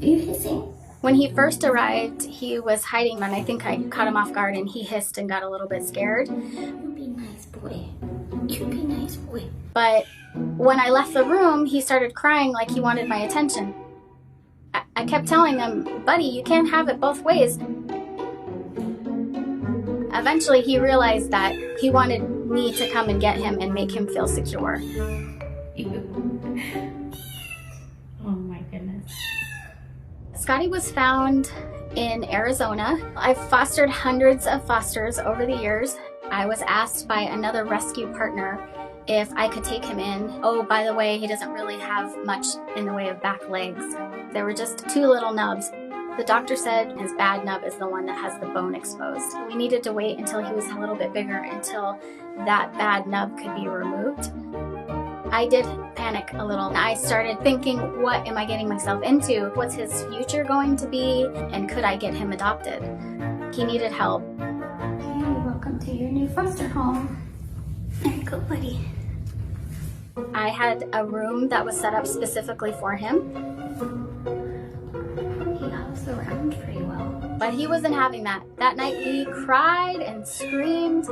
Are you hissing? When he first arrived, he was hiding, and I think I caught him off guard, and he hissed and got a little bit scared. You be nice boy. You be nice boy. But when I left the room, he started crying like he wanted my attention. I kept telling him, buddy, you can't have it both ways. Eventually, he realized that he wanted me to come and get him and make him feel secure. Oh my goodness. Scotty was found in Arizona. I've fostered hundreds of fosters over the years. I was asked by another rescue partner if I could take him in. Oh, by the way, he doesn't really have much in the way of back legs. There were just 2 little nubs. The doctor said his bad nub is the one that has the bone exposed. We needed to wait until he was a little bit bigger until that bad nub could be removed. I did panic a little. I started thinking, what am I getting myself into? What's his future going to be? And could I get him adopted? He needed help. Hey, welcome to your new foster home. There you go, buddy. I had a room that was set up specifically for him. He hops around pretty well. But he wasn't having that. That night he cried and screamed.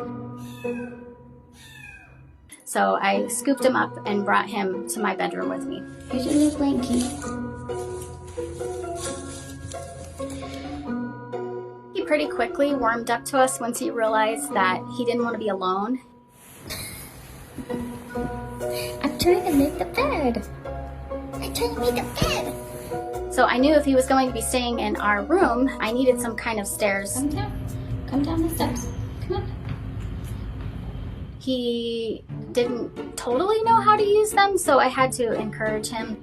So I scooped him up and brought him to my bedroom with me. Here's your new blankie. He pretty quickly warmed up to us once he realized that he didn't want to be alone. I'm trying to make the bed. I'm trying to make the bed. So I knew if he was going to be staying in our room, I needed some kind of stairs. Come down. Come down the steps. Come on. He didn't totally know how to use them, so I had to encourage him.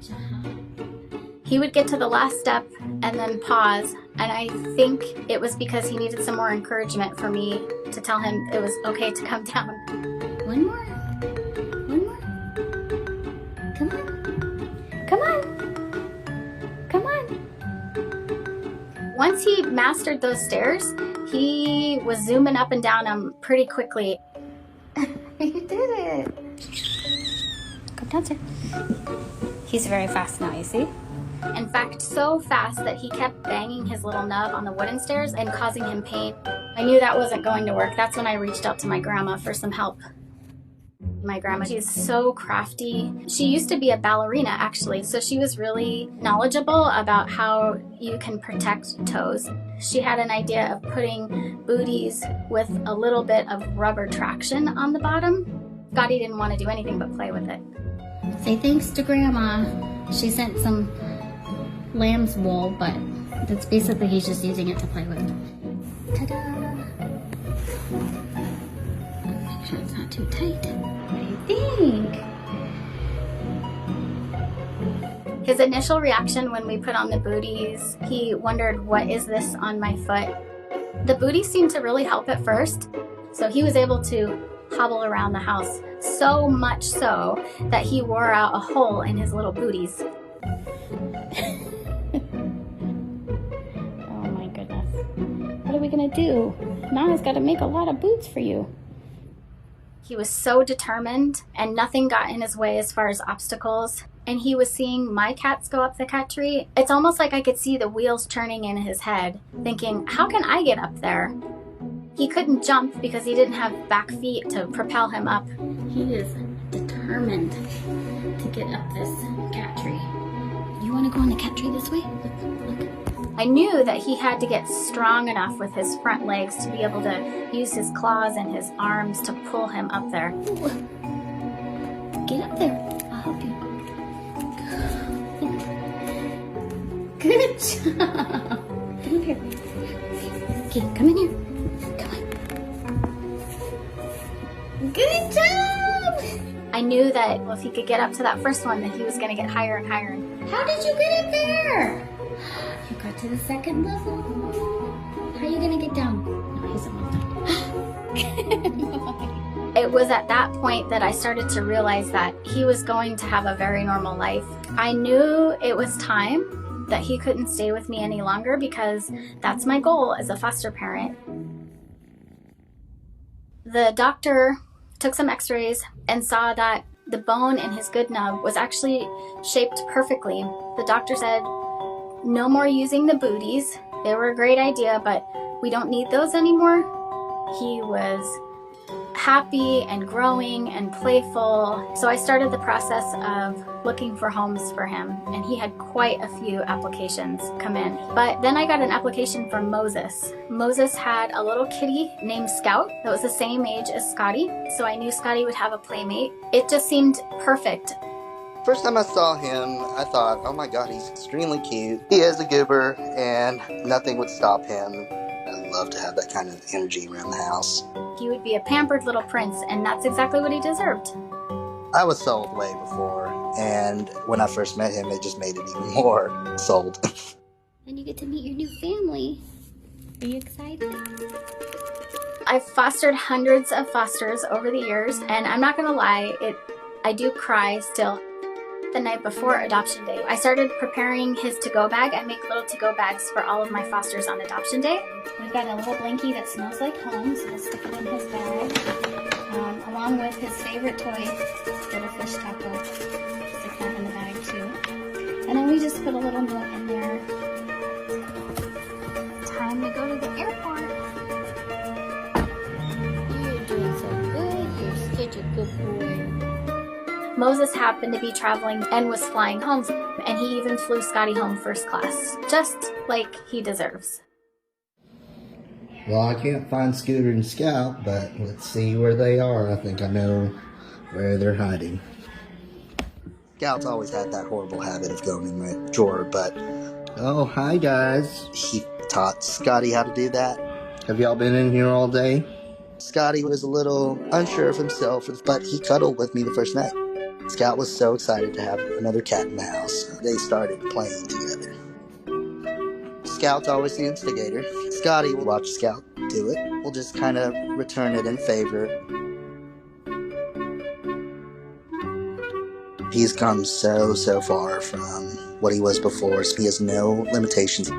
He would get to the last step and then pause, and I think it was because he needed some more encouragement for me to tell him it was okay to come down. One more. One more. Come on. Come on. Come on. Once he mastered those stairs, he was zooming up and down them pretty quickly. You did it. Come down, sir. He's very fast now, you see? In fact, so fast that he kept banging his little nub on the wooden stairs and causing him pain. I knew that wasn't going to work. That's when I reached out to my grandma for some help. My grandma, she's so crafty. She used to be a ballerina, actually, so she was really knowledgeable about how you can protect toes. She had an idea of putting booties with a little bit of rubber traction on the bottom. Scotty didn't want to do anything but play with it. Say thanks to Grandma. She sent some lamb's wool, but that's basically he's just using it to play with. Ta-da! Make sure it's not too tight. What do you think? His initial reaction when we put on the booties, he wondered, what is this on my foot? The booties seemed to really help at first, so he was able to hobble around the house, so much so that he wore out a hole in his little booties. Oh my goodness. What are we gonna do? Nana's gotta make a lot of boots for you. He was so determined, and nothing got in his way as far as obstacles. And he was seeing my cats go up the cat tree. It's almost like I could see the wheels turning in his head, thinking, how can I get up there? He couldn't jump because he didn't have back feet to propel him up. He is determined to get up this cat tree. You wanna go on the cat tree this way? Look, look. I knew that he had to get strong enough with his front legs to be able to use his claws and his arms to pull him up there. Ooh. Get up there. I'll help you. Good job. Come up here. Okay, come in here. Come on. Good job. I knew that if he could get up to that first one, that he was going to get higher and higher. How did you get up there? You got to the second level. How are you going to get down? No, he's almost done. It was at that point that I started to realize that he was going to have a very normal life. I knew it was time, that he couldn't stay with me any longer, because that's my goal as a foster parent. The doctor took some x-rays and saw that the bone in his good nub was actually shaped perfectly. The doctor said No more using the booties. They were a great idea, but we don't need those anymore. He was happy and growing and playful. So I started the process of looking for homes for him, and he had quite a few applications come in. But then I got an application from Moses. Moses had a little kitty named Scout that was the same age as Scotty, so I knew Scotty would have a playmate. It just seemed perfect. First time I saw him, I thought, oh my god, he's extremely cute. He is a goober, and nothing would stop him. I love to have that kind of energy around the house. He would be a pampered little prince, and that's exactly what he deserved. I was sold way before, and when I first met him, it just made it even more sold. And you get to meet your new family. Are you excited? I've fostered hundreds of fosters over the years, and I'm not gonna lie, I do cry still. The night before adoption day, I started preparing his to-go bag. I make little to-go bags for all of my fosters on adoption day. We've got a little blankie that smells like home, so we'll stick it in his bag, along with his favorite toy, little fish taco. Stick that in the bag too. And then we just put a little note in there. Time to go to the airport. You're doing so good. You're such a good boy. Moses happened to be traveling and was flying home, and he even flew Scotty home first class, just like he deserves. Well, I can't find Scooter and Scout, but let's see where they are. I think I know where they're hiding. Scout's always had that horrible habit of going in my drawer, but... Oh, hi guys. He taught Scotty how to do that. Have y'all been in here all day? Scotty was a little unsure of himself, but he cuddled with me the first night. Scout was so excited to have another cat in the house. They started playing together. Scout's always the instigator. Scotty will watch Scout do it. We'll just kind of return it in favor. He's come so far from what he was before. So he has no limitations.